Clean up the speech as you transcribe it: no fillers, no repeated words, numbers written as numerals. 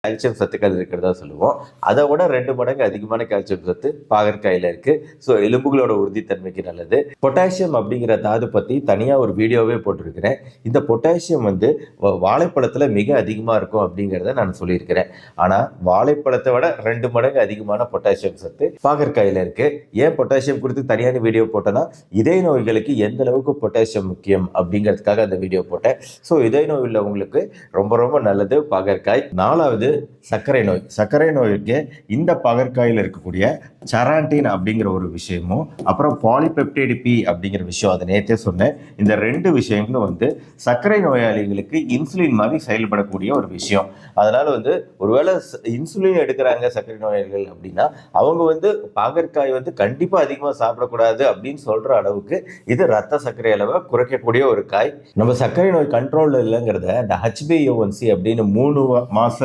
Calcium சத்துக்கள் இருக்கிறதா சொல்லுவோம். அதை விட 2 மடங்கு அதிகமான கால்சியம் சத்து பாகற்காயில இருக்கு. ஸோ எலும்புகளோட உறுதித்தன்மைக்கு நல்லது. பொட்டாசியம் அப்படிங்கிற தாது பத்தி தனியா ஒரு வீடியோவே போட்டிருக்கிறேன். இந்த பொட்டாசியம் வந்து வாழைப்பழத்துல மிக அதிகமா இருக்கும் அப்படிங்கிறத நான் சொல்லியிருக்கிறேன். ஆனா வாழைப்பழத்தை விட 2 மடங்கு அதிகமான பொட்டாசியம் சத்து பாகற்காயில இருக்கு. ஏன் பொட்டாசியம் குறித்து தனியான வீடியோ போட்டேன்னா, இதய நோய்களுக்கு எந்த அளவுக்கு பொட்டாசியம் முக்கியம் அப்படிங்கிறதுக்காக அந்த வீடியோ போட்டேன். ஸோ இதய நோய் உள்ளவங்களுக்கு ரொம்ப ரொம்ப நல்லது பாகற்காய். 4வது சர்க்கரை நோய். சர்க்கரை நோய்க்கு இந்த பாகற்காயில் இருக்கக்கூடிய சராண்டின் அப்படிங்கிற ஒரு விஷயமும், அப்புறம் பாலிபெப்டைடு பி அப்படிங்கிற விஷயம், அதை நேற்றே சொன்னேன். இந்த 2 விஷயங்களும் வந்து சர்க்கரை நோயாளிகளுக்கு இன்சுலின் மாதிரி செயல்படக்கூடிய ஒரு விஷயம். அதனால வந்து ஒருவேளை இன்சுலின் எடுக்கிறாங்க சர்க்கரை நோயாளிகள் அப்படின்னா, அவங்க வந்து பாகற்காய் வந்து கண்டிப்பா அதிகமாக சாப்பிடக்கூடாது அப்படின்னு சொல்ற அளவுக்கு இது ரத்த சர்க்கரை அளவை குறைக்கக்கூடிய ஒரு காய். நம்ம சர்க்கரை நோய் கண்ட்ரோல்ல இல்லைங்கிறத இந்த HbA1c அப்படின்னு 3 மாச